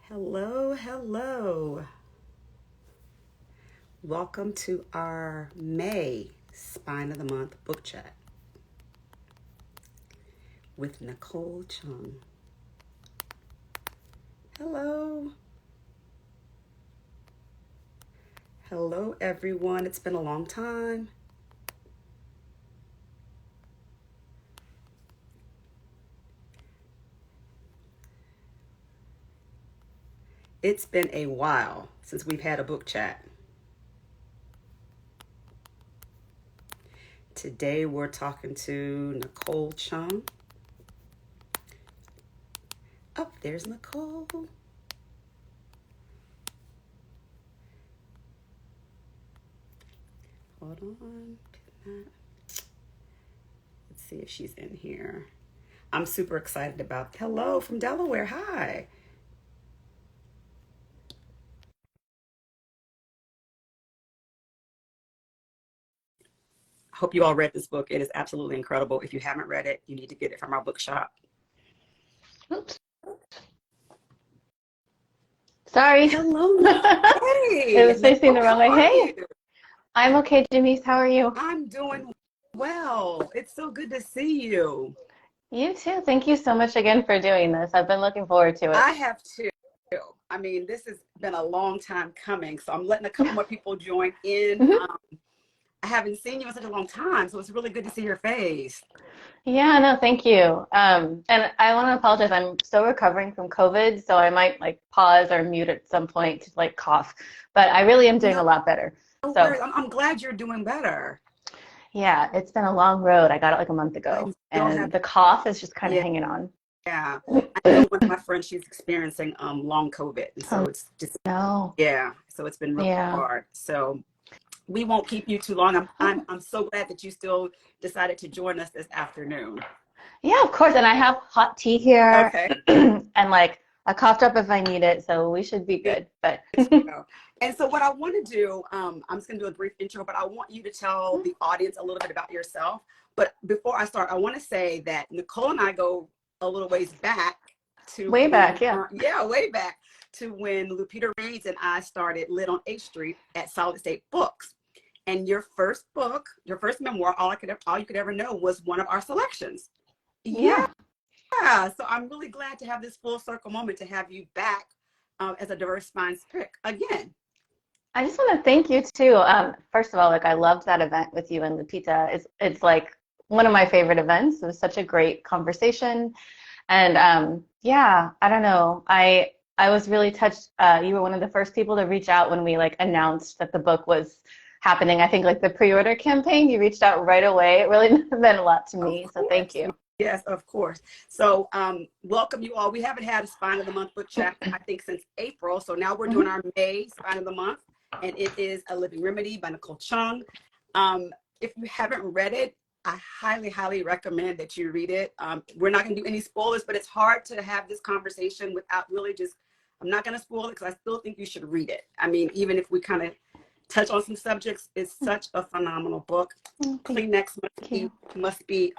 Hello, hello. Welcome to our May Spine of the Month book chat with Nicole Chung. Hello. Hello, everyone. It's been a long time. It's been a while since we've had a book chat. Today we're talking to Nicole Chung. Oh, there's Nicole. Hold on. Let's see if she's in here. I'm super excited about. Hello from Delaware. Hi. Hope you all read this book. It is absolutely incredible. If you haven't read it, you need to get it from our bookshop. Oops. Sorry. Hello. It Hey, was facing Nicole, the wrong how way. are Hey, you? I'm okay, Jamise. How are you? I'm doing well. It's so good to see you. You too. Thank you so much again for doing this. I've been looking forward to it. I have too. I mean, this has been a long time coming, so I'm letting a couple more people join in. Mhm. I haven't seen you in such a long time, so it's really good to see your face. Yeah, no, thank you. And I want to apologize. I'm still recovering from COVID, so I might like pause or mute at some point to like cough, but I really am doing No a lot better. So worries. I'm glad you're doing better. yeah, it's been a long road. I got it like a month ago, I'm so and happy. the cough is just kind of Yeah. hanging on. Yeah, I know one of my friends, she's experiencing long COVID, and so Oh it's just no. yeah, so it's been really Yeah. hard. So we won't keep you too long. I'm so glad that you still decided to join us this afternoon. Yeah, of course. And I have hot tea here Okay, and like a cough drop if I need it, so we should be good good. But to go. And so what I want to do, I'm just going to do a brief intro, but I want you to tell the audience a little bit about yourself. But before I start, I want to say that Nicole and I go a little ways back to way when, back, yeah. yeah, way back to when Lupita Reeds and I started Lit on 8th Street at Solid State Books. And your first book, your first memoir, all you could ever know was one of our selections. Yeah, Yeah. so I'm really glad to have this full circle moment to have you back as a diverse spines pick again. I just want to thank you too. First of all, like I loved that event with you and Lupita. It's like one of my favorite events. It was such a great conversation. And yeah, I don't know. I was really touched. You were one of the first people to reach out when we like announced that the book was happening. I think like the pre-order campaign, you reached out right away. It really meant a lot to Of me. So thank course. you. Yes, of course. So welcome you all. We haven't had a Spine of the Month book chat, I think, since April. So now we're doing Mhm. our May Spine of the Month, and it is A Living Remedy by Nicole Chung. Um, if you haven't read it, I highly, highly recommend that you read it. We're not going to do any spoilers, but it's hard to have this conversation without really just, I'm not going to spoil it because I still think you should read it. I mean, even if we kind of touch on some subjects, it's such a phenomenal book. Oh, thank Kleenex must be you. must be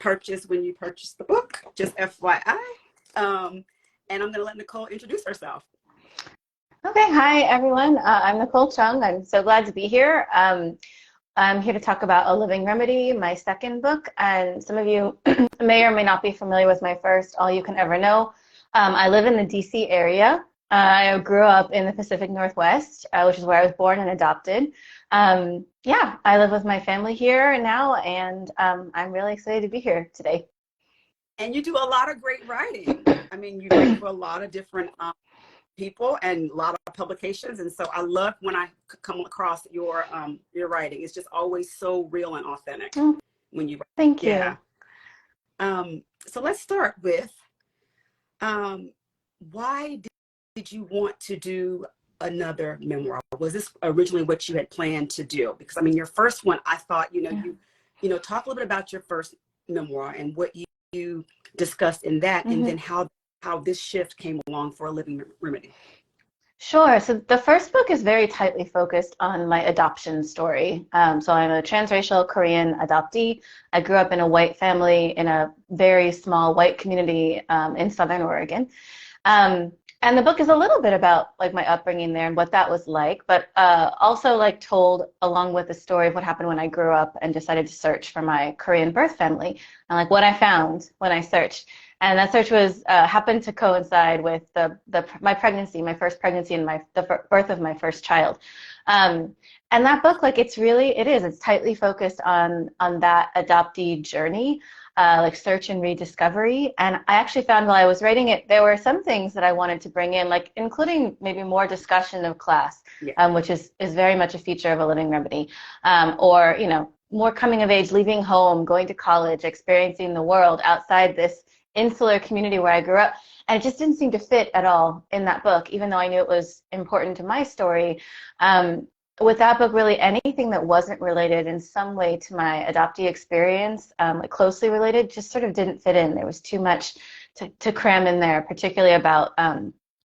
purchased when you purchase the book, just FYI. And I'm going to let Nicole introduce herself. Okay, hi everyone. I'm Nicole Chung. I'm so glad to be here. I'm here to talk about A Living Remedy, my second book. And some of you may or may not be familiar with my first, All You Can Ever Know. I live in the DC area. I grew up in the Pacific Northwest, which is where I was born and adopted. Yeah, I live with my family here now, and I'm really excited to be here today. And you do a lot of great writing. I mean, you write for a lot of different people and a lot of publications. And so I love when I come across your writing. It's just always so real and authentic Oh, when you write. thank Yeah. you. So let's start with um, why did you want to do another memoir? Was this originally what you had planned to do? Because I mean, your first one, I thought, Yeah. talk a little bit about your first memoir and what you discussed in that, and Mhm. then how this shift came along for A Living Remedy. Sure. So the first book is very tightly focused on my adoption story. So I'm a transracial Korean adoptee. I grew up in a white family in a very small white community in Southern Oregon. Um, And the book is a little bit about like my upbringing there and what that was like, but also like told along with the story of what happened when I grew up and decided to search for my Korean birth family and like what I found when I searched. And that search was happened to coincide with my pregnancy, my first pregnancy, and the birth of my first child. And that book, like it's tightly focused on that adoptee journey, like search and rediscovery. And I actually found while I was writing it, there were some things that I wanted to bring in, like including maybe more discussion of class, Yeah. which is very much a feature of A Living Remedy, or more coming of age, leaving home, going to college, experiencing the world outside this insular community where I grew up. And it just didn't seem to fit at all in that book, even though I knew it was important to my story. With that book, really anything that wasn't related in some way to my adoptee experience, like closely related, just sort of didn't fit in. There was too much to cram in there, particularly about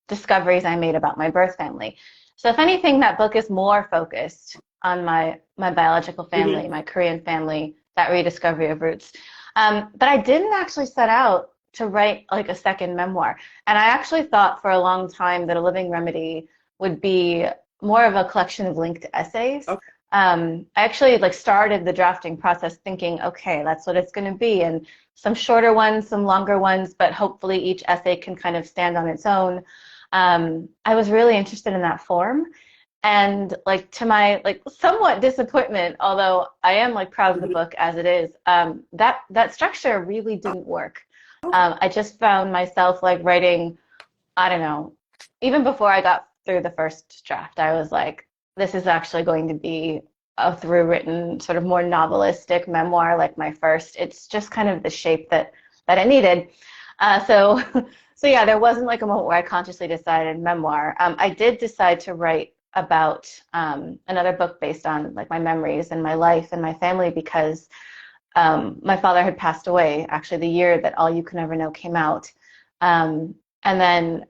discoveries I made about my birth family. So if anything, that book is more focused on my biological family, Mm-hmm. my Korean family, that rediscovery of roots. But I didn't actually set out to write like a second memoir. And I actually thought for a long time that A Living Remedy would be more of a collection of linked essays. Okay. I actually like started the drafting process thinking, okay, that's what it's going to be, and some shorter ones, some longer ones, but hopefully each essay can kind of stand on its own. I was really interested in that form, and like to my like somewhat disappointment, although I am like proud of the Mm-hmm. book as it is, that structure really didn't work. Okay. I just found myself like writing, I don't know, even before I got through the first draft, I was like, this is actually going to be a through written sort of more novelistic memoir like my first. It's just kind of the shape that it needed. So so yeah, there wasn't like a moment where I consciously decided memoir. I did decide to write about another book based on like my memories and my life and my family because my father had passed away actually the year that All You Can Ever Know came out. And then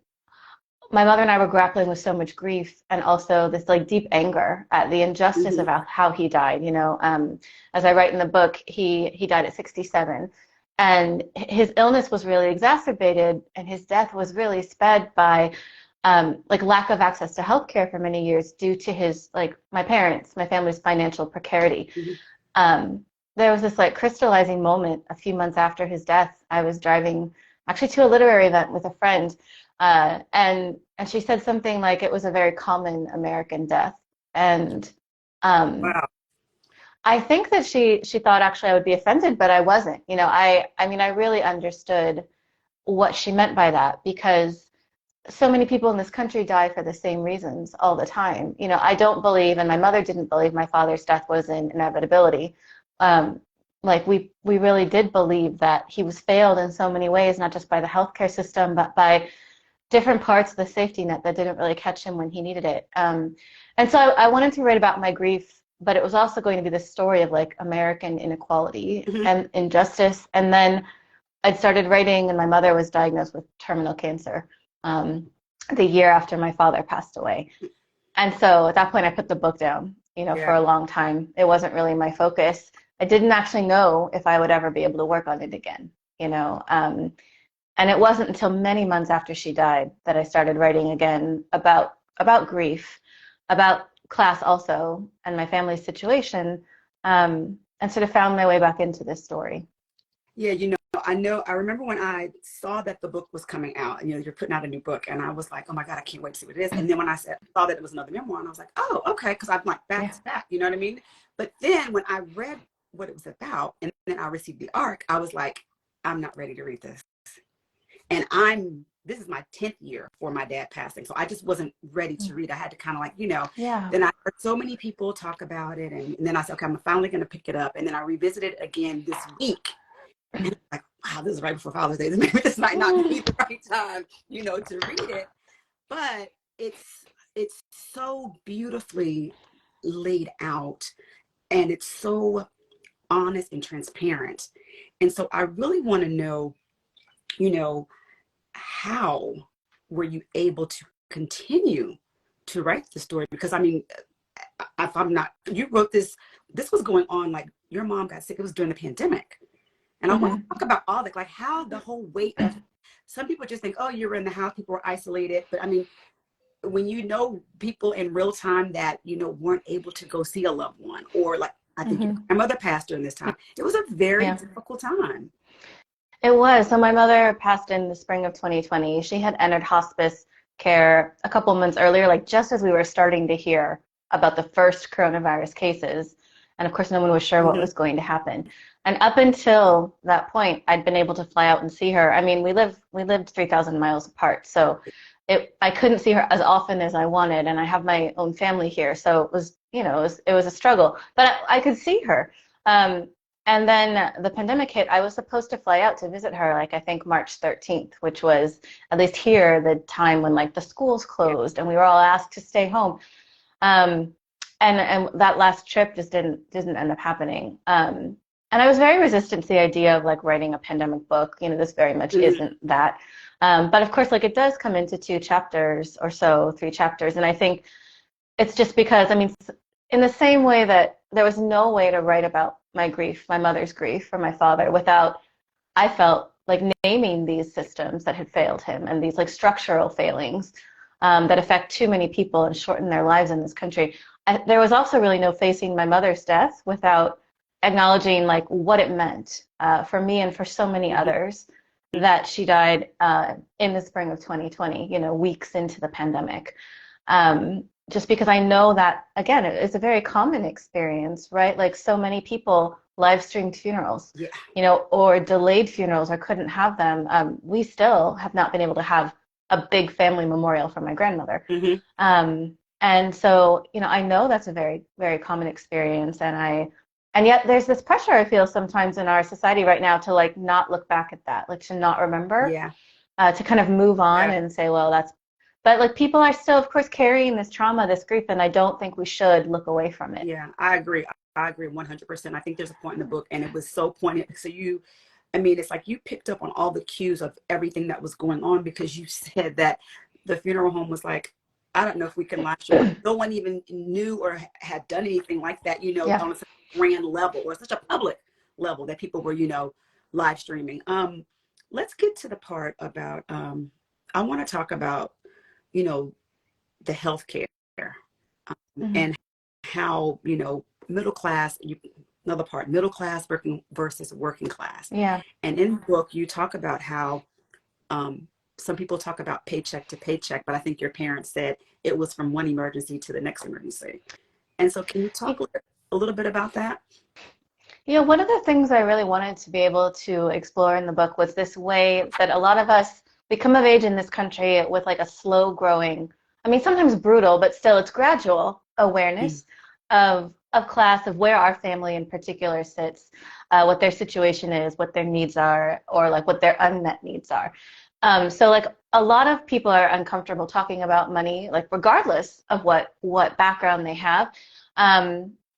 my mother and I were grappling with so much grief and also this like deep anger at the injustice of Mm-hmm. how he died. As I write in the book, he died at 67, and his illness was really exacerbated, and his death was really sped by like lack of access to healthcare for many years due to his like my family's financial precarity. Mm-hmm. There was this like crystallizing moment a few months after his death. I was driving actually to a literary event with a friend, and she said something like it was a very common American death. And um, Wow. I think that she thought actually I would be offended, but I wasn't. I mean, I really understood what she meant by that because so many people in this country die for the same reasons all the time. I don't believe, and my mother didn't believe my father's death was an inevitability. Um, like we really did believe that he was failed in so many ways, not just by the healthcare system, but by different parts of the safety net that didn't really catch him when he needed it. And so I wanted to write about my grief, but it was also going to be the story of like American inequality Mm-hmm. and injustice. And then I'd started writing, and my mother was diagnosed with terminal cancer the year after my father passed away. And so at that point, I put the book down, for Yeah. a long time. It wasn't really my focus. I didn't actually know if I would ever be able to work on it again, you know. And it wasn't until many months after she died that I started writing again about grief, about class also, and my family's situation, and sort of found my way back into this story. Yeah, I remember when I saw that the book was coming out and you're putting out a new book and I was like, oh my God, I can't wait to see what it is. And then when saw that it was another memoir and I was like, oh, okay, because I'm like back Yeah. to back, you know what I mean? But then when I read what it was about and then I received the ARC, I was like, I'm not ready to read this. And this is my 10th year for my dad passing. So I just wasn't ready to read. I had to kind of like, Yeah. then I heard so many people talk about it. And then I said, okay, I'm finally going to pick it up. And then I revisited it again this week. And I'm like, wow, this is right before Father's Day. Maybe this might not be the right time, to read it. But it's so beautifully laid out and it's so honest and transparent. And so I really want to know, how were you able to continue to write the story? Because I mean, if I'm not, you wrote this was going on like your mom got sick. It was during the pandemic. And I want to Mm-hmm. talk about all that, like how the whole weight of some people just think, oh, you're in the house, people are isolated. But I mean, when you know people in real time that, weren't able to go see a loved one, or like, I think your grandmother passed during this time. It was a very difficult time. It was. So my mother passed in the spring of 2020. She had entered hospice care a couple months earlier, like just as we were starting to hear about the first coronavirus cases. And of course, no one was sure what was going to happen. And up until that point, I'd been able to fly out and see her. I mean, we lived 3,000 miles apart, so I couldn't see her as often as I wanted, and I have my own family here, so it was, it was a struggle. But I could see her. And then the pandemic hit. I was supposed to fly out to visit her, like I think March 13th, which was, at least here, the time when like the schools closed and we were all asked to stay home. And that last trip just didn't end up happening. And I was very resistant to the idea of like writing a pandemic book. This very much isn't that. But of course, like it does come into 2 chapters or so, 3 chapters. And I think it's just because, I mean, in the same way that there was no way to write about my grief, my mother's grief for my father, without, I felt like, naming these systems that had failed him and these like structural failings that affect too many people and shorten their lives in this country. There was also really no facing my mother's death without acknowledging like what it meant for me and for so many others that she died in the spring of 2020, weeks into the pandemic. Just because I know that, again, it's a very common experience, right? Like so many people live streamed funerals, or delayed funerals or couldn't have them. We still have not been able to have a big family memorial for my grandmother. And so, I know that's a very, very common experience. And yet there's this pressure I feel sometimes in our society right now to like not look back at that, like to not remember, to kind of move on and say, well, but like people are still, of course, carrying this trauma, this grief, and I don't think we should look away from it. Yeah, I agree. I agree 100%. I think there's a point in the book, and it was so poignant. So it's like you picked up on all the cues of everything that was going on, because you said that the funeral home was like, I don't know if we can live stream. No one even knew or had done anything like that, on such a grand level or such a public level that people were, live streaming. Let's get to the part about, I want to talk about, the healthcare and how, middle class, middle class working versus working class. Yeah. And in the book, you talk about how some people talk about paycheck to paycheck, but I think your parents said it was from one emergency to the next emergency. And so can you talk a little bit about that? One of the things I really wanted to be able to explore in the book was this way that a lot of us, we come of age in this country with like a slow growing, I mean, sometimes brutal, but still it's gradual awareness of class, of where our family in particular sits, what their situation is, what their needs are, or like what their unmet needs are. So like a lot of people are uncomfortable talking about money, like regardless of what background they have.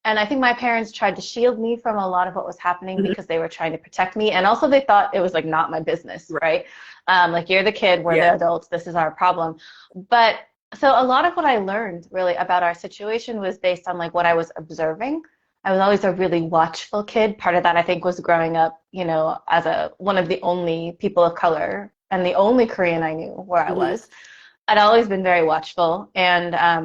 And I think my parents tried to shield me from a lot of what was happening because they were trying to protect me. And also they thought it was like not my business, right? Like you're the kid, we're the adults, this is our problem. But so a lot of what I learned really about our situation was based on like what I was observing. I was always a really watchful kid. Part of that I think was growing up, as one of the only people of color and the only Korean I knew where I was. I'd always been very watchful, and I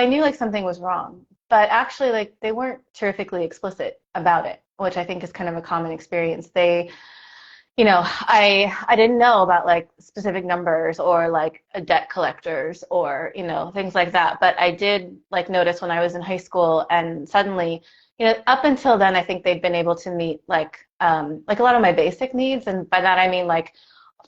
knew like something was wrong, but actually like they weren't terrifically explicit about it, which I think is kind of a common experience. They, I didn't know about like specific numbers or like debt collectors or, things like that. But I did like notice when I was in high school, and suddenly, up until then, I think they'd been able to meet like a lot of my basic needs. And by that, I mean like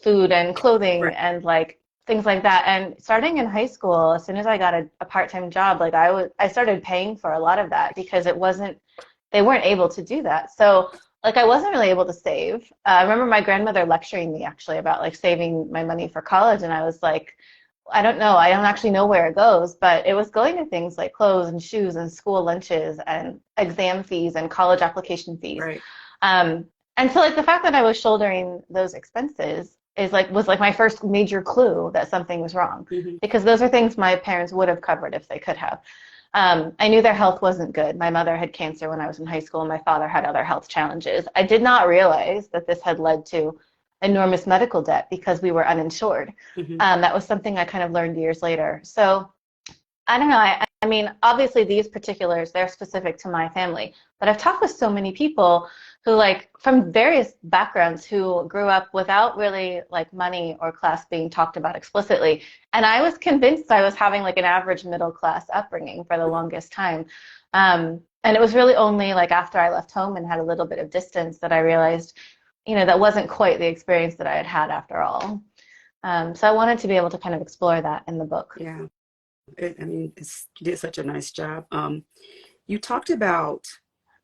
food and clothing and like things like that. And starting in high school, as soon as I got a part-time job, like I started paying for a lot of that because they weren't able to do that. So like I wasn't really able to save. I remember my grandmother lecturing me actually about like saving my money for college, and I was like, I don't know, I don't actually know where it goes, but it was going to things like clothes and shoes and school lunches and exam fees and college application fees. Right. And so like the fact that I was shouldering those expenses was like my first major clue that something was wrong, because those are things my parents would have covered if they could have. I knew their health wasn't good. My mother had cancer when I was in high school, and my father had other health challenges. I did not realize that this had led to enormous medical debt because we were uninsured. Mm-hmm. That was something I kind of learned years later. So I don't know. I mean, obviously these particulars, they're specific to my family, but I've talked with so many people who like from various backgrounds who grew up without really like money or class being talked about explicitly. And I was convinced I was having like an average middle class upbringing for the longest time. And it was really only like after I left home and had a little bit of distance that I realized, that wasn't quite the experience that I had had after all. So I wanted to be able to kind of explore that in the book. Yeah. You did such a nice job. You talked about,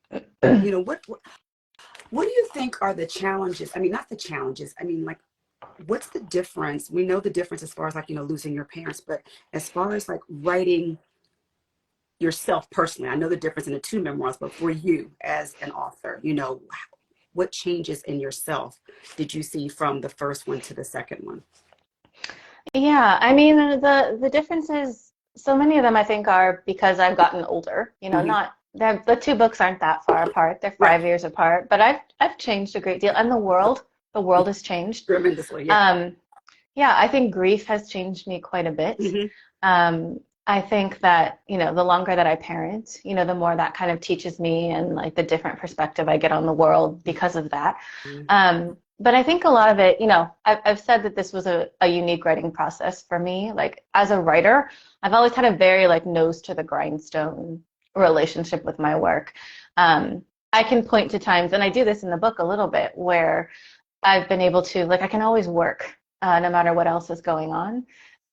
what do you think are the challenges? I mean, not the challenges. I mean, like, what's the difference? We know the difference as far as like, losing your parents, but as far as like writing yourself personally, I know the difference in the two memoirs, but for you as an author, what changes in yourself did you see from the first one to the second one? Yeah, I mean, the differences, so many of them I think are because I've gotten older, Mm-hmm. not the two books aren't that far apart. They're Right. 5 years apart, but I've changed a great deal. And the world has changed. Tremendously, yeah. Yeah, I think grief has changed me quite a bit. Mm-hmm. I think that, the longer that I parent, the more that kind of teaches me and like the different perspective I get on the world because of that. But I think a lot of it, I've said that this was a unique writing process for me. Like as a writer, I've always had a very like nose to the grindstone relationship with my work. I can point to times, and I do this in the book a little bit, where I've been able to, like, I can always work no matter what else is going on.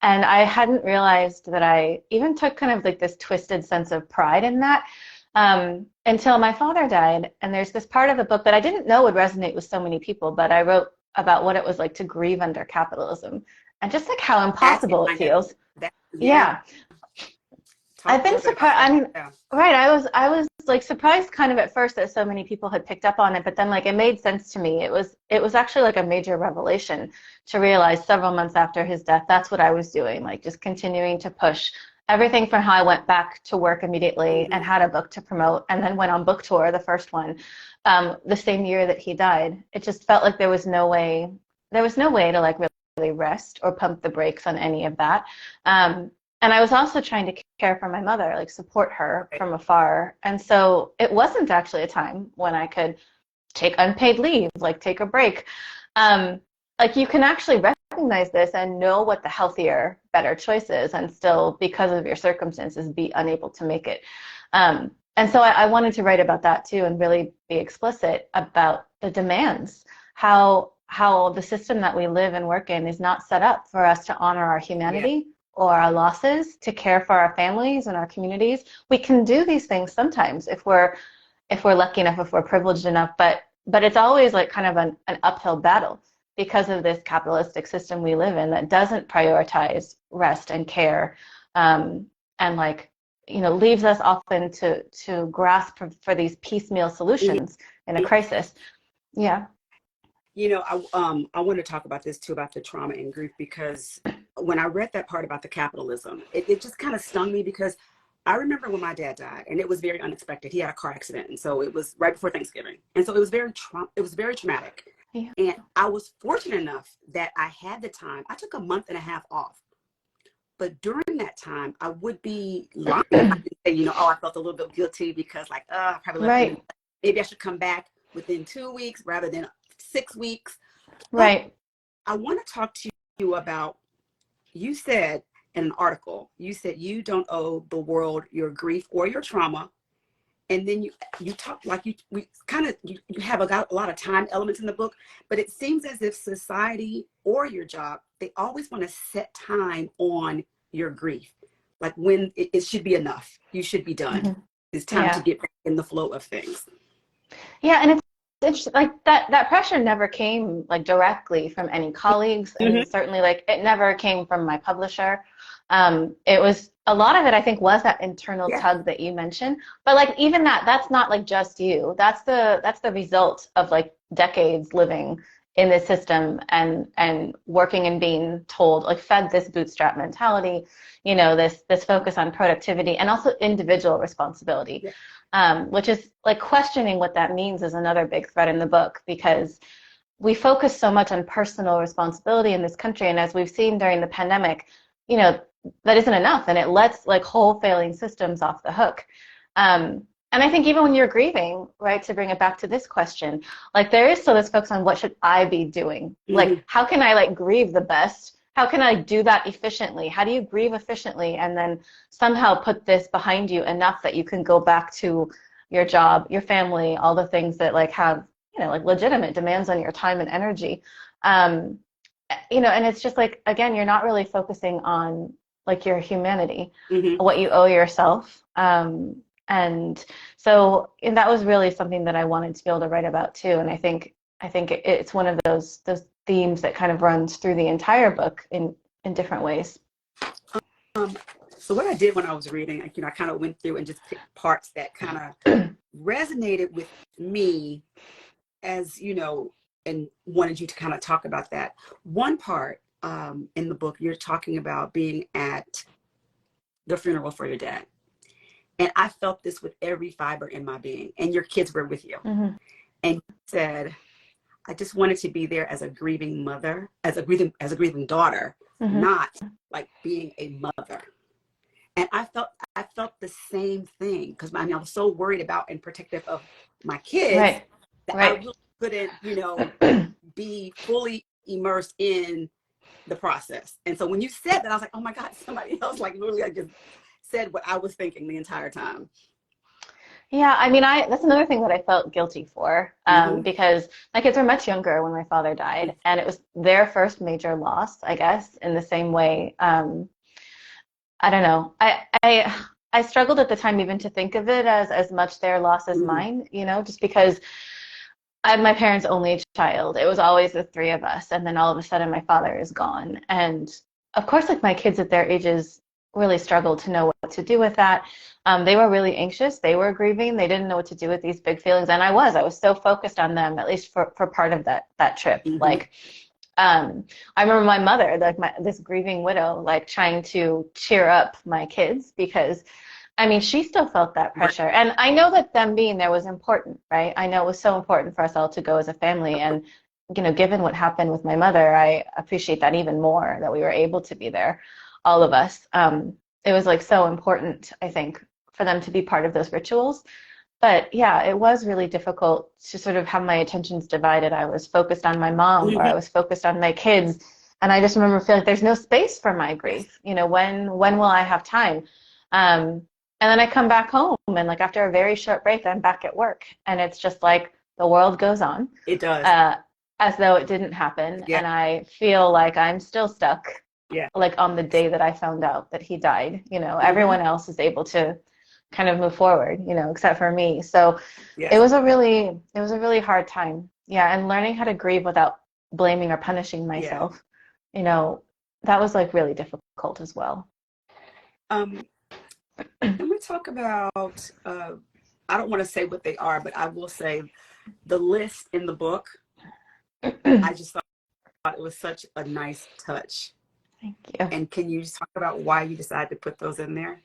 And I hadn't realized that I even took kind of like this twisted sense of pride in that until my father died. And there's this part of the book that I didn't know would resonate with so many people, but I wrote about what it was like to grieve under capitalism and just like how impossible it feels. Yeah. I've been surprised. I mean, right. I was like surprised kind of at first that so many people had picked up on it, but then like it made sense to me. It was actually like a major revelation to realize several months after his death, that's what I was doing, like just continuing to push everything from how I went back to work immediately and had a book to promote and then went on book tour, the first one, the same year that he died. It just felt like there was no way to like really rest or pump the brakes on any of that. And I was also trying to care for my mother, like support her from afar. And so it wasn't actually a time when I could take unpaid leave, like take a break. Like you can actually recognize this and know what the healthier, better choice is and still, because of your circumstances, be unable to make it. And so I wanted to write about that too and really be explicit about the demands, how the system that we live and work in is not set up for us to honor our humanity or our losses, to care for our families and our communities. We can do these things sometimes if we're lucky enough, if we're privileged enough, but it's always like kind of an uphill battle because of this capitalistic system we live in that doesn't prioritize rest and care, and like, leaves us often to grasp for these piecemeal solutions in a crisis. Yeah. I want to talk about this too, about the trauma and grief, because when I read that part about the capitalism, it just kind of stung me because I remember when my dad died and it was very unexpected. He had a car accident. And so it was right before Thanksgiving. And so it was very traumatic. Yeah. And I was fortunate enough that I had the time. I took a month and a half off. But during that time, I would be lying. I could say, I felt a little bit guilty because like, I probably left maybe I should come back within 2 weeks rather than 6 weeks. Right. But I want to talk to you about, you said in an article, you said you don't owe the world your grief or your trauma. And then you talk like you have a lot of time elements in the book, but it seems as if society or your job, they always want to set time on your grief. Like when it should be enough. You should be done. Mm-hmm. It's time to get back in the flow of things. Yeah, and it's like that pressure never came like directly from any colleagues, and certainly like it never came from my publisher. It was a lot of it, I think, was that internal tug that you mentioned. But like even that's not like just you. That's the result of like decades living in this system and working and being told, like fed this bootstrap mentality, this focus on productivity and also individual responsibility. Which is like questioning what that means is another big thread in the book, because we focus so much on personal responsibility in this country, and as we've seen during the pandemic, you know, that isn't enough, and it lets like whole failing systems off the hook. And I think even when you're grieving, right, to bring it back to this question, like there is still this focus on what should I be doing? Like, how can I like grieve the best? How can I do that efficiently? How do you grieve efficiently and then somehow put this behind you enough that you can go back to your job, your family, all the things that like have, you know, like legitimate demands on your time and energy. You know, and it's just like, again, you're not really focusing on like your humanity, what you owe yourself. And so, and that was really something that I wanted to be able to write about too. And I think it's one of those themes that kind of runs through the entire book in different ways. So what I did when I was reading, you know, I kind of went through and just picked parts that kind of resonated with me, as you know, and wanted you to kind of talk about that. One part in the book, you're talking about being at the funeral for your dad. And I felt this with every fiber in my being, and your kids were with you. And you said, I just wanted to be there as a grieving mother, as a grieving daughter, not like being a mother. And I felt the same thing, because I was so worried about and protective of my kids that I really couldn't, you know, be fully immersed in the process. And so when you said that, I was like, oh my God, somebody else like literally I just said what I was thinking the entire time. Yeah, I mean, that's another thing that I felt guilty for, because my kids were much younger when my father died, and it was their first major loss, I guess, in the same way. I don't know. I struggled at the time even to think of it as much their loss as mine, you know, just because I'm my parents' only child. It was always the three of us, and then all of a sudden my father is gone. And of course, like my kids at their ages really struggled to know what to do with that. They were really anxious. They were grieving. They didn't know what to do with these big feelings. And I was so focused on them, at least for part of that trip. Like, I remember my mother, like this grieving widow, like trying to cheer up my kids, because I mean, she still felt that pressure. And I know that them being there was important, right? I know it was so important for us all to go as a family. And, you know, given what happened with my mother, I appreciate that even more, that we were able to be there, all of us. It was like so important, I think, for them to be part of those rituals. But yeah, it was really difficult to sort of have my attentions divided. I was focused on my mom, or I was focused on my kids. And I just remember feeling like there's no space for my grief. You know, when will I have time? And then I come back home, and like after a very short break, I'm back at work. And it's just like the world goes on. It does. As though it didn't happen. Yeah. And I feel like I'm still stuck. Yeah. Like on the day that I found out that he died, you know, everyone else is able to kind of move forward, you know, except for me. So it was a really hard time. Yeah. And learning how to grieve without blaming or punishing myself, you know, that was like really difficult as well. Can we talk about, I don't want to say what they are, but I will say the list in the book. I just thought it was such a nice touch. Thank you. And can you just talk about why you decided to put those in there?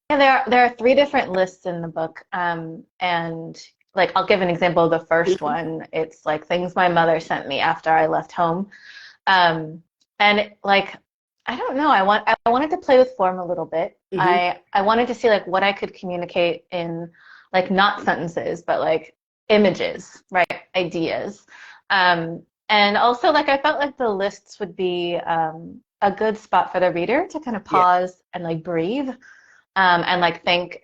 Yeah, there are 3 different lists in the book. And like, I'll give an example of the first one. It's like things my mother sent me after I left home. And like, I don't know, I wanted to play with form a little bit. I wanted to see like what I could communicate in like not sentences, but like images, right? Ideas. And also, like, I felt like the lists would be a good spot for the reader to kind of pause and like breathe, and like think.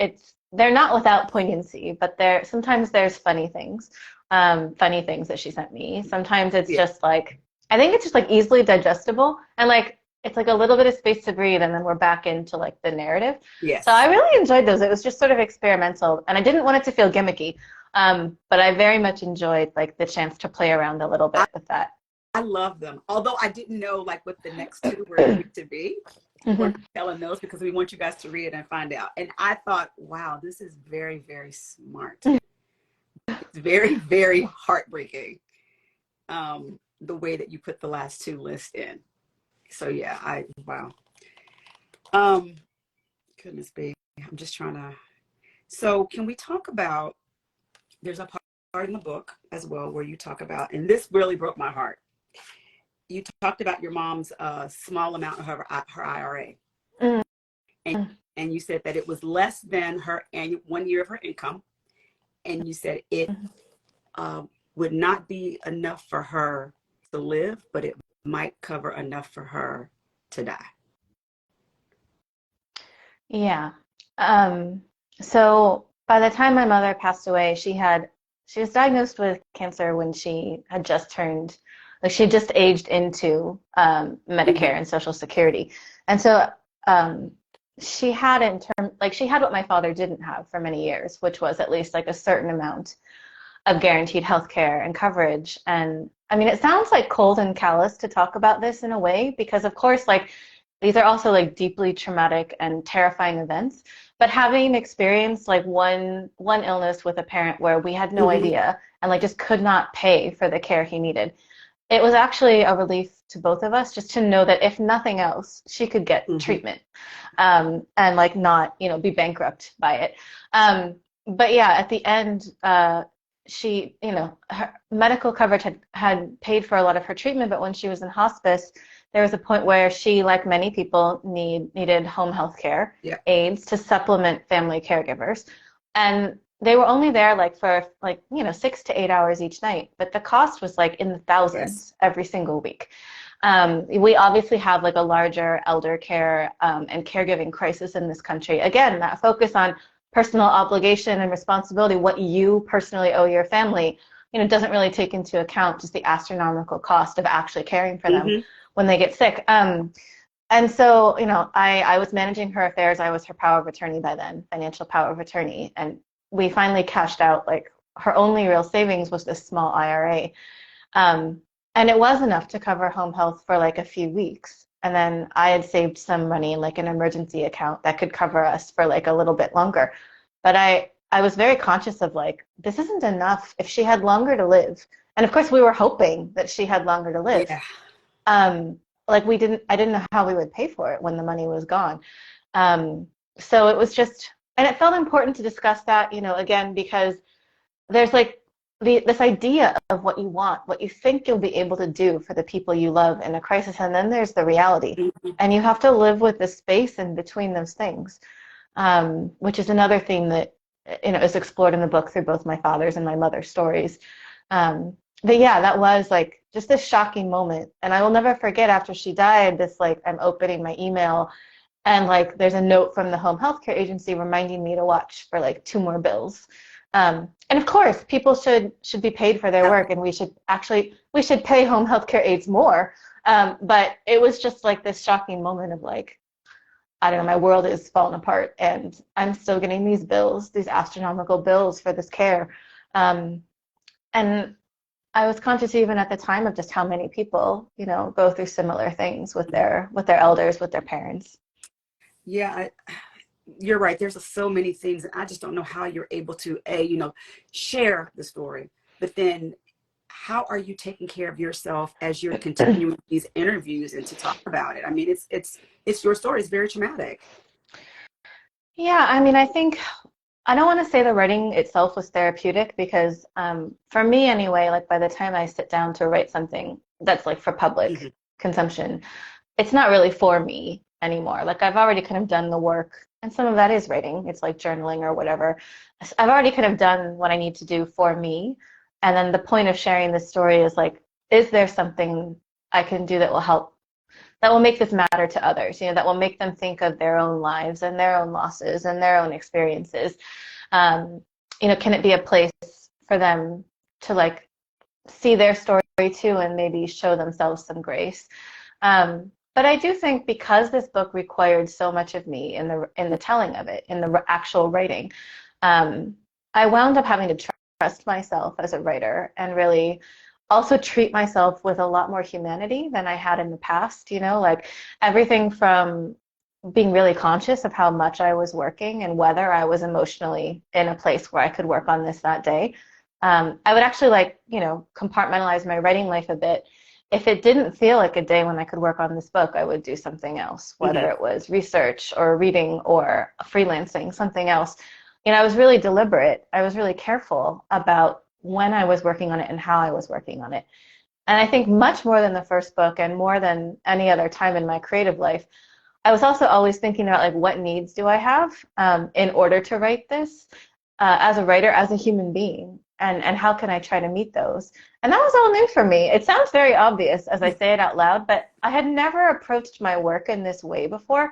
They're not without poignancy, but sometimes there's funny things that she sent me. Sometimes it's just like, I think it's just like easily digestible, and like it's like a little bit of space to breathe, and then we're back into like the narrative. So I really enjoyed those. It was just sort of experimental, and I didn't want it to feel gimmicky. But I very much enjoyed like the chance to play around a little bit with that. I love them. Although I didn't know like what the next 2 were going to be. We're telling those because we want you guys to read it and find out. And I thought, wow, this is very, very smart. It's very, very heartbreaking, the way that you put the last 2 lists in. So yeah, wow. Goodness me. I'm just trying to. So can we talk about, there's a in the book as well where you talk about, and this really broke my heart. You talked about your mom's small amount of her IRA. Mm. And you said that it was less than her annual 1 year of her income. And you said it would not be enough for her to live, but it might cover enough for her to die. Yeah. So by the time my mother passed away, she was diagnosed with cancer when she had just turned, like she just aged into Medicare and Social Security. And so she had she had what my father didn't have for many years, which was at least like a certain amount of guaranteed health care and coverage. And I mean, it sounds like cold and callous to talk about this in a way, because of course, like these are also like deeply traumatic and terrifying events. But having experienced like one illness with a parent where we had no idea and like just could not pay for the care he needed, it was actually a relief to both of us just to know that if nothing else, she could get treatment and like not, you know, be bankrupt by it. But yeah, at the end, she, you know, her medical coverage had paid for a lot of her treatment, but when she was in hospice, there was a point where she, like many people, needed home health care aides to supplement family caregivers. And they were only there like for like, you know, 6 to 8 hours each night, but the cost was like in the thousands every single week. We obviously have like a larger elder care and caregiving crisis in this country. Again, that focus on personal obligation and responsibility, what you personally owe your family, you know, doesn't really take into account just the astronomical cost of actually caring for them when they get sick. And so, you know, I was managing her affairs. I was her power of attorney by then, financial power of attorney. And we finally cashed out, like, her only real savings was this small IRA. And it was enough to cover home health for like a few weeks. And then I had saved some money in like an emergency account that could cover us for like a little bit longer. But I was very conscious of like, this isn't enough if she had longer to live. And of course we were hoping that she had longer to live. Like I didn't know how we would pay for it when the money was gone. So it was just, and it felt important to discuss that, you know, again, because there's like this idea of what you want, what you think you'll be able to do for the people you love in a crisis, and then there's the reality. And you have to live with the space in between those things, which is another theme that, you know, is explored in the book through both my father's and my mother's stories. But yeah, that was like just this shocking moment. And I will never forget, after she died, this like, I'm opening my email and like there's a note from the home healthcare agency reminding me to watch for like 2 more bills. And of course, people should be paid for their work, and we should pay home healthcare aides more. But it was just like this shocking moment of like, I don't know, my world is falling apart, and I'm still getting these bills, these astronomical bills for this care. And I was conscious even at the time of just how many people, you know, go through similar things with their elders, with their parents. Yeah, you're right. There's so many things, and I just don't know how you're able to, you know, share the story, but then how are you taking care of yourself as you're continuing these interviews and to talk about it? I mean, it's your story. It's very traumatic. Yeah, I mean, I think I don't want to say the writing itself was therapeutic, because for me anyway, like by the time I sit down to write something that's like for public consumption, it's not really for me anymore. Like I've already kind of done the work, and some of that is writing. It's like journaling or whatever. I've already kind of done what I need to do for me. And then the point of sharing this story is like, is there something I can do that will help, that will make this matter to others, you know, that will make them think of their own lives and their own losses and their own experiences. You know, can it be a place for them to like see their story too and maybe show themselves some grace? But I do think because this book required so much of me in the telling of it, in the actual writing, I wound up having to trust myself as a writer and really also treat myself with a lot more humanity than I had in the past. You know, like everything from being really conscious of how much I was working and whether I was emotionally in a place where I could work on this that day. I would actually like, you know, compartmentalize my writing life a bit. If it didn't feel like a day when I could work on this book, I would do something else, whether it was research or reading or freelancing, something else. You know, I was really deliberate. I was really careful about when I was working on it and how I was working on it. And I think much more than the first book and more than any other time in my creative life, I was also always thinking about like what needs do I have in order to write this as a writer, as a human being, and how can I try to meet those? And that was all new for me. It sounds very obvious as I say it out loud, but I had never approached my work in this way before.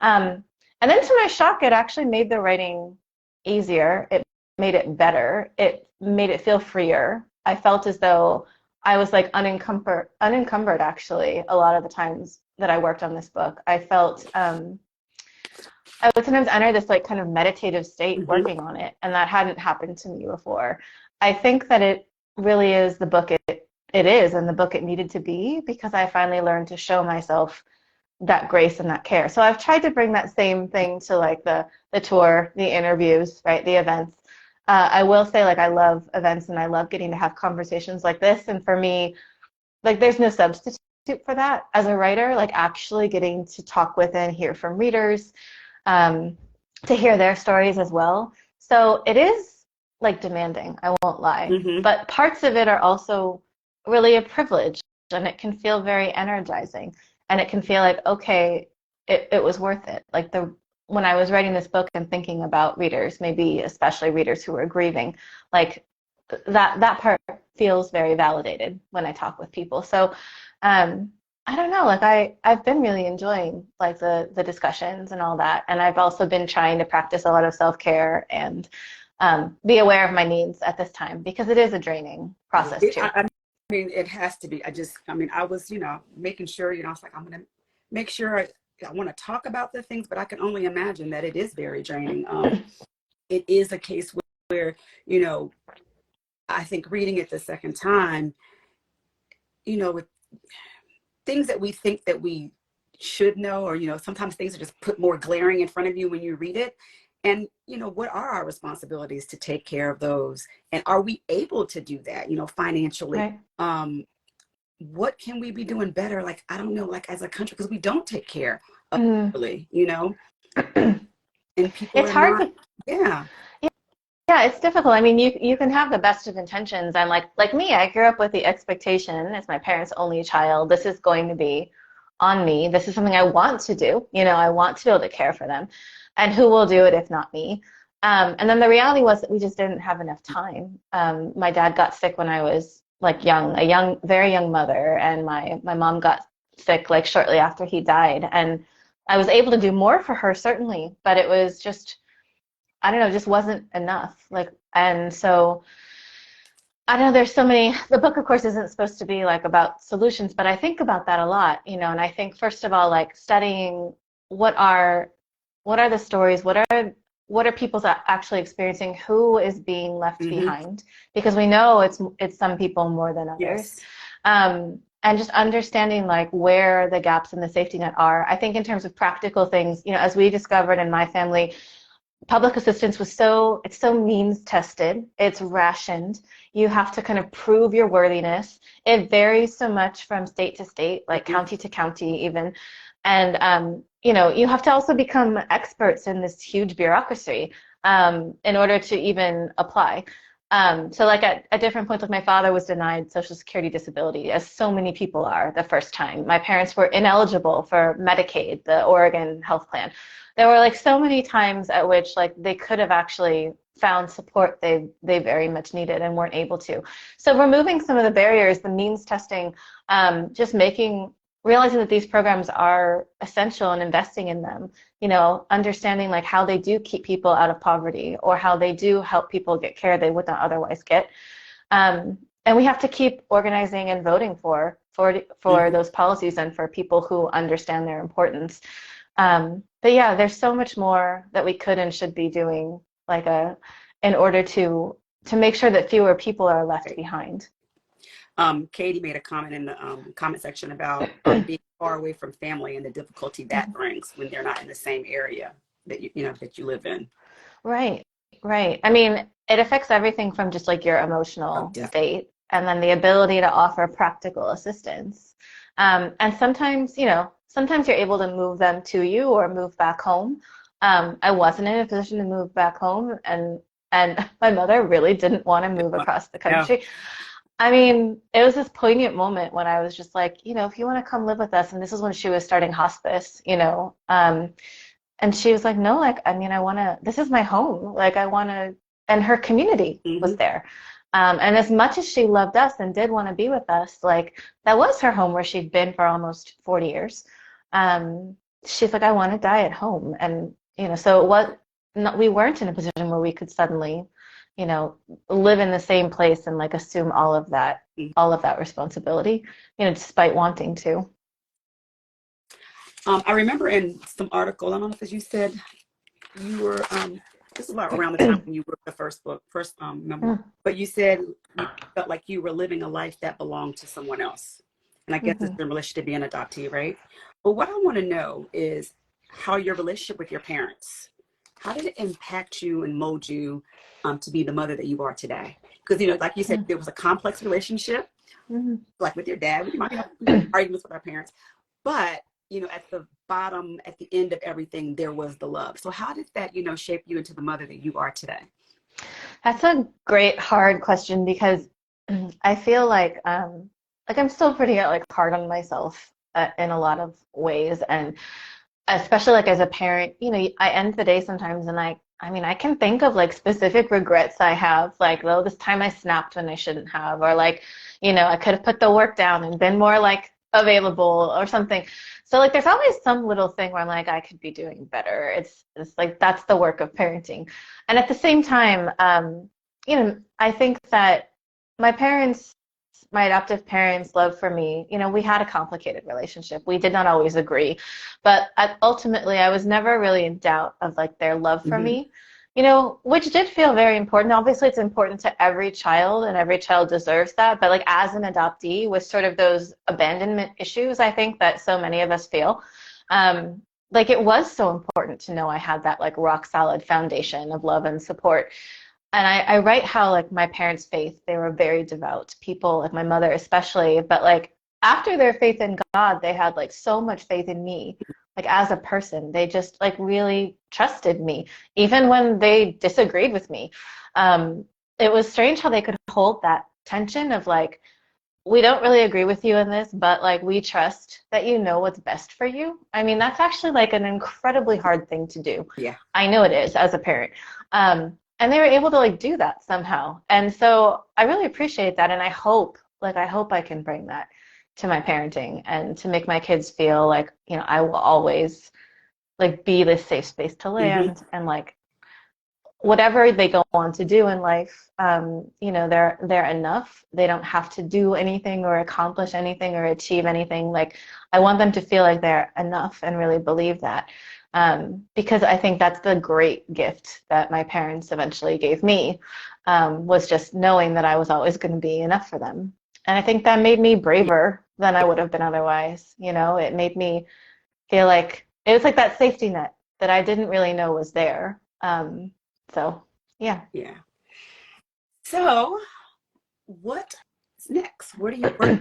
And then to my shock, it actually made the writing easier. It made it better. It made it feel freer. I felt as though I was like unencumbered actually a lot of the times that I worked on this book. I felt I would sometimes enter this like kind of meditative state Mm-hmm. working on it, and that hadn't happened to me before. I think that it really is the book it is and the book it needed to be because I finally learned to show myself that grace and that care. So I've tried to bring that same thing to like the tour, the interviews, right, the events. I will say like I love events and I love getting to have conversations like this. And for me, like there's no substitute for that as a writer, like actually getting to talk with and hear from readers, um, to hear their stories as well. So it is like demanding, I won't lie. Mm-hmm. But parts of it are also really a privilege and it can feel very energizing and it can feel like, okay, it was worth it. Like when I was writing this book and thinking about readers, maybe especially readers who were grieving, like that part feels very validated when I talk with people. So I don't know, like I've been really enjoying like the discussions and all that. And I've also been trying to practice a lot of self-care and be aware of my needs at this time because it is a draining process too. I mean, it has to be. I mean, I was, making sure, I was like, I'm going to make sure I want to talk about the things, but I can only imagine that it is very draining. It is a case where, I think reading it the second time, with things that we think that we should know, or, sometimes things are just put more glaring in front of you when you read it. And, what are our responsibilities to take care of those? And are we able to do that, financially? Right. What can we be doing better? Like, I don't know, like as a country, because we don't take care of Mm. really, and people It's are hard not, to, yeah. yeah, it's difficult. I mean, you can have the best of intentions. And like me, I grew up with the expectation as my parents' only child, this is going to be on me. This is something I want to do. I want to be able to care for them. And who will do it if not me? And then the reality was that we just didn't have enough time. My dad got sick when I was like very young mother, and my mom got sick like shortly after he died. And I was able to do more for her, certainly, but it was just, I don't know, just wasn't enough. Like, and so I don't know, there's so many, the book of course isn't supposed to be like about solutions, but I think about that a lot, and I think first of all, like studying what are the stories, what are people actually experiencing, who is being left Mm-hmm. behind, because we know it's some people more than others. Yes. And just understanding like where the gaps in the safety net are. I think in terms of practical things, as we discovered in my family, public assistance it's so means tested, it's rationed. You have to kind of prove your worthiness. It varies so much from state to state, like Mm-hmm. county to county even. And you have to also become experts in this huge bureaucracy in order to even apply. So like at different points, like my father was denied Social Security disability, as so many people are the first time. My parents were ineligible for Medicaid, the Oregon health plan. There were like so many times at which like they could have actually found support they very much needed and weren't able to. So removing some of the barriers, the means testing, just realizing that these programs are essential and investing in them, understanding like how they do keep people out of poverty or how they do help people get care they would not otherwise get. And we have to keep organizing and voting for Mm-hmm. those policies and for people who understand their importance. But yeah, there's so much more that we could and should be doing, like in order to make sure that fewer people are left behind. Katie made a comment in the comment section about being far away from family and the difficulty that brings when they're not in the same area that that you live in. Right, right. I mean, it affects everything from just like your Oh, emotional definitely. state and then the ability to offer practical assistance. And sometimes, sometimes you're able to move them to you or move back home. I wasn't in a position to move back home, and And my mother really didn't want to move across the Yeah. country. I mean, it was this poignant moment when I was just like, if you want to come live with us, and this is when she was starting hospice, and she was like, no, like, I mean, I want to, this is my home. Like, I want to, and her community was Hmm. there. And as much as she loved us and did want to be with us, like, that was her home where she'd been for almost 40 years. Um, she's like, I want to die at home. And, so we weren't in a position where we could suddenly, you know, live in the same place and like assume all of that responsibility, despite wanting to. I remember in some article, I don't know if you said you were, this is about around the time when you wrote the first memoir, but you said you felt like you were living a life that belonged to someone else. And I guess it's Mm-hmm. in relation to being an adoptee, right? But what I want to know is how your relationship with your parents, how did it impact you and mold you to be the mother that you are today? Because, like you said, there was a complex relationship, Mm-hmm. like with your dad. We might have arguments with our parents, but at the bottom, at the end of everything, there was the love. So how did that, shape you into the mother that you are today? That's a great hard question because I feel like I'm still pretty like hard on myself in a lot of ways, and especially like as a parent, I end the day sometimes and I mean, I can think of like specific regrets I have, like, oh, this time I snapped when I shouldn't have, or like, I could have put the work down and been more like available or something. So like there's always some little thing where I'm like, I could be doing better. It's like that's the work of parenting. And at the same time, I think that my parents my adoptive parents' love for me, we had a complicated relationship. We did not always agree, but ultimately, I was never really in doubt of like their love for Hmm. me, which did feel very important. Obviously, it's important to every child, and every child deserves that. But like as an adoptee, with sort of those abandonment issues, I think that so many of us feel, like it was so important to know I had that like rock solid foundation of love and support. And I write how like my parents' faith, they were very devout people, like my mother especially, but like after their faith in God, they had like so much faith in me, like as a person. They just like really trusted me, even when they disagreed with me. Um, it was strange how they could hold that tension of like, we don't really agree with you in this, but like we trust that you know what's best for you. I mean, that's actually like an incredibly hard thing to do. Yeah. I know it is as a parent. And they were able to like do that somehow. And so I really appreciate that. And I hope I can bring that to my parenting and to make my kids feel like, I will always like be this safe space to Hmm. land and like whatever they go on to do in life, they're enough. They don't have to do anything or accomplish anything or achieve anything. Like I want them to feel like they're enough and really believe that. Because I think that's the great gift that my parents eventually gave me, was just knowing that I was always going to be enough for them. And I think that made me Yeah. braver than I would have been otherwise. It made me feel like it was like that safety net that I didn't really know was there. So, yeah. Yeah. So what's next? Where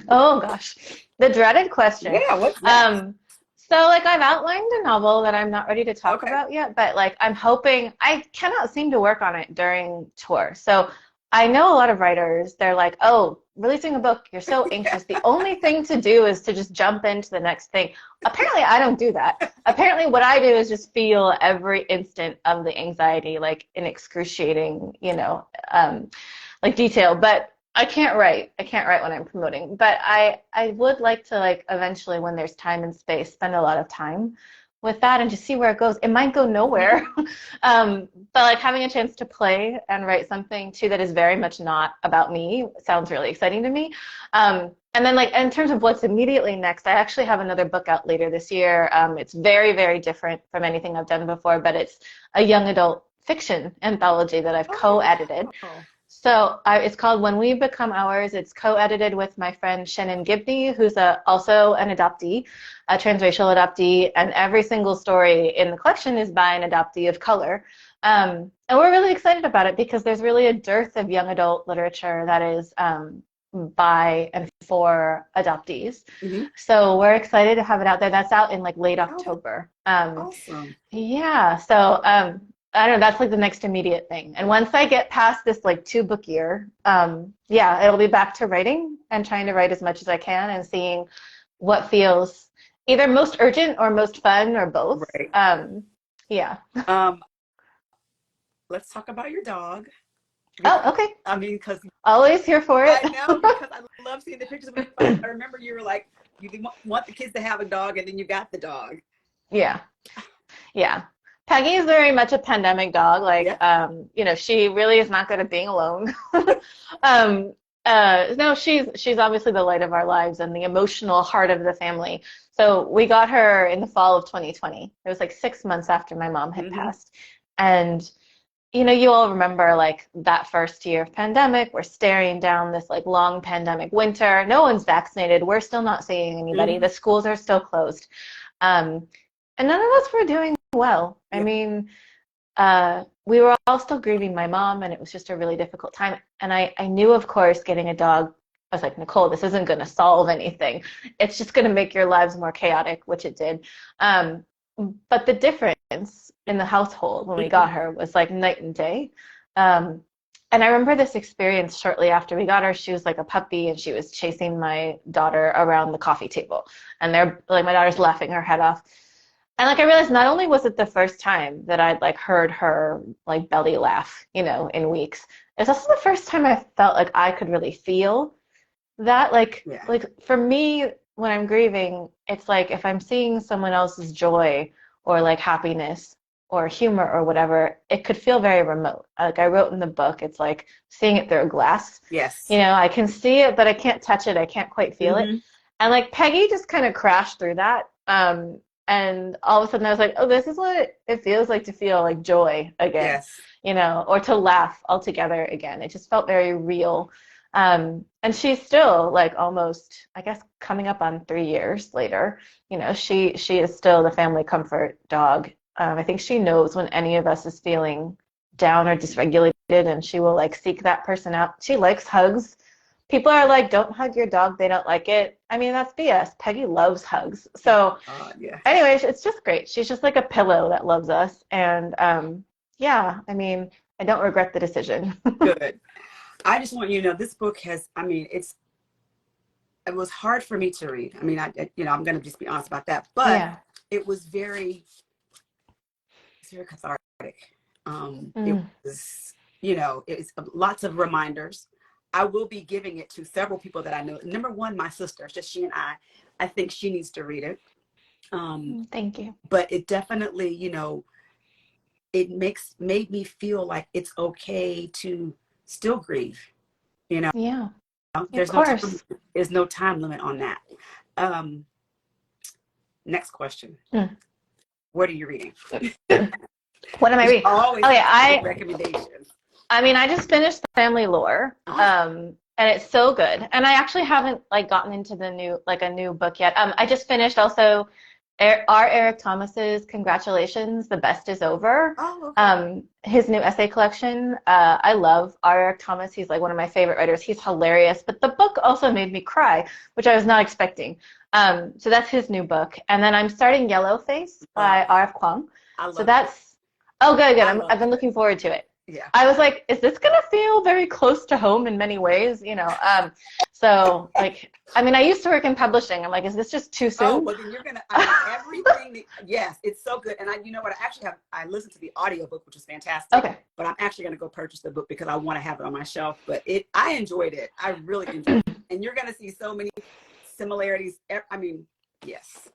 Oh gosh, the dreaded question. yeah, what's next? Um, so like I've outlined a novel that I'm not ready to talk Okay. about yet, but like I'm hoping I cannot seem to work on it during tour. So I know a lot of writers, they're like, "Oh, releasing a book, you're so anxious. The only thing to do is to just jump into the next thing." Apparently, I don't do that. Apparently, what I do is just feel every instant of the anxiety, like in excruciating, like detail. But I can't write. I can't write when I'm promoting. But I would like to like eventually when there's time and space spend a lot of time with that and just see where it goes. It might go nowhere. But like having a chance to play and write something too that is very much not about me sounds really exciting to me. And then like in terms of what's immediately next, I actually have another book out later this year. It's very, very different from anything I've done before, but it's a young adult fiction anthology that I've Oh, co-edited. wow. So it's called When We Become Ours. It's co-edited with my friend Shannon Gibney, who's also an adoptee, a transracial adoptee, and every single story in the collection is by an adoptee of color. And we're really excited about it because there's really a dearth of young adult literature that is by and for adoptees. Hmm. So we're excited to have it out there. That's out in like late Oh, that's October. awesome. Yeah, so I don't know, that's like the next immediate thing. And once I get past this like 2 book year, yeah, it'll be back to writing and trying to write as much as I can and seeing what feels either most urgent or most fun or both. Right. Yeah. Um, let's talk about your dog. Oh, Because, okay. I mean, because Always here for it. I know, because I love seeing the pictures. I remember you were like, you want the kids to have a dog, and then you got the dog. Yeah. Yeah. Peggy is very much a pandemic dog. Like, Yeah. she really is not good at being alone. Um, no, she's obviously the light of our lives and the emotional heart of the family. So we got her in the fall of 2020. It was like 6 months after my mom had Hmm. passed. And, you all remember like that first year of pandemic. We're staring down this like long pandemic winter. No one's vaccinated. We're still not seeing anybody. Hmm. The schools are still closed. Um, and none of us were doing well. I Yeah. mean, we were all still grieving my mom, and it was just a really difficult time. And I knew, of course, getting a dog, I was like, Nicole, this isn't going to solve anything. It's just going to make your lives more chaotic, which it did. Um, but the difference in the household when we got her was like night and day. Um, and I remember this experience shortly after we got her. She was like a puppy, and she was chasing my daughter around the coffee table. And they're like, my daughter's laughing her head off. And like I realized not only was it the first time that I'd like heard her like belly laugh, in weeks, it's also the first time I felt like I could really feel that. Like Yeah. like for me, when I'm grieving, it's like if I'm seeing someone else's joy or like happiness or humor or whatever, it could feel very remote. Like I wrote in the book, it's like seeing it through a glass. Yes. I can see it, but I can't touch it. I can't quite feel it. Hmm. And like Peggy just kind of crashed through that. And all of a sudden I was like, oh, this is what it feels like to feel like joy again, Yes. or to laugh all together again. It just felt very real. And she's still like almost, I guess, coming up on 3 years later. She is still the family comfort dog. I think she knows when any of us is feeling down or dysregulated, and she will like seek that person out. She likes hugs. People are like, don't hug your dog, they don't like it. I mean, that's BS. Peggy loves hugs. So Yeah. anyways, it's just great. She's just like a pillow that loves us. And yeah, I mean, I don't regret the decision. Good. I just want you to know this book has, I mean, it was hard for me to read. I mean, I'm going to just be honest about that, but Yeah. it was it's very cathartic. It Mm. was, it's lots of reminders. I will be giving it to several people that I know. Number one, my sister, it's just she and I. I think she needs to read it. Thank you. But it definitely, it made me feel like it's okay to still grieve. You know, Yeah, of there's no time, course. there's no time limit on that. Um, Next question. Mm. What are you reading? What am I You reading? always Okay, have I recommendations. I mean, I just finished Family Lore, Awesome. and it's so good. And I actually haven't like gotten into a new book yet. I just finished also Eric Thomas's Congratulations, The Best Is Over. Oh, okay. His new essay collection. I love Eric Thomas. He's like one of my favorite writers. He's hilarious. But the book also made me cry, which I was not expecting. So that's his new book. And then I'm starting Yellowface by R.F. Kuang. I So love it. that's, oh, good, good. I love I've been it. looking forward to it. Yeah. I was like, is this gonna feel very close to home in many ways? So like, I mean, I used to work in publishing. I'm like, is this just too Oh, soon? well, then you're gonna. I mean, everything. Yes, it's so good. And you know what? I listened to the audiobook, which was fantastic. Okay. But I'm actually gonna go purchase the book because I want to have it on my shelf. But I enjoyed it. I really enjoyed it. And you're gonna see so many similarities. I mean, yes.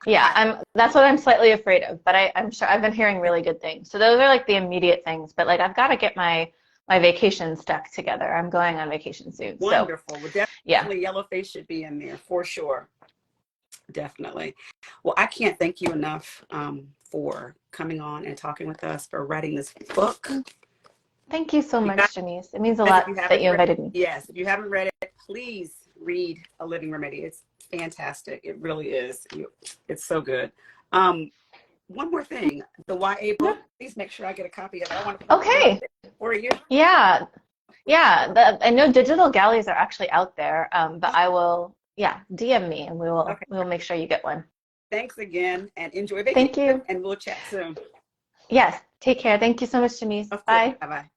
Yeah, that's what I'm slightly afraid of, but I'm sure I've been hearing really good things. So those are like the immediate things, but like I've got to get my vacation stuck together. I'm going on vacation soon. So Wonderful. Well, yeah. definitely Yellowface should be in there for sure. Definitely. Well, I can't thank you enough for coming on and talking with us, for writing this book. Thank you so You much, Jamise. It means a guys, if lot you that haven't you read, invited me. yes, if you haven't read it, please read A Living Remedy. It's fantastic. It really is. It's so good. One more thing, the YA book, please make sure I get a copy of it. I want to Okay. for you. Yeah. Yeah. I know digital galleys are actually out there, but I will, yeah, DM me and Okay. we will make sure you get one. Thanks again and enjoy Thank vacation, you. and we'll chat soon. Yes. Take care. Thank you so much, Jamise. Of course. Bye. Bye bye.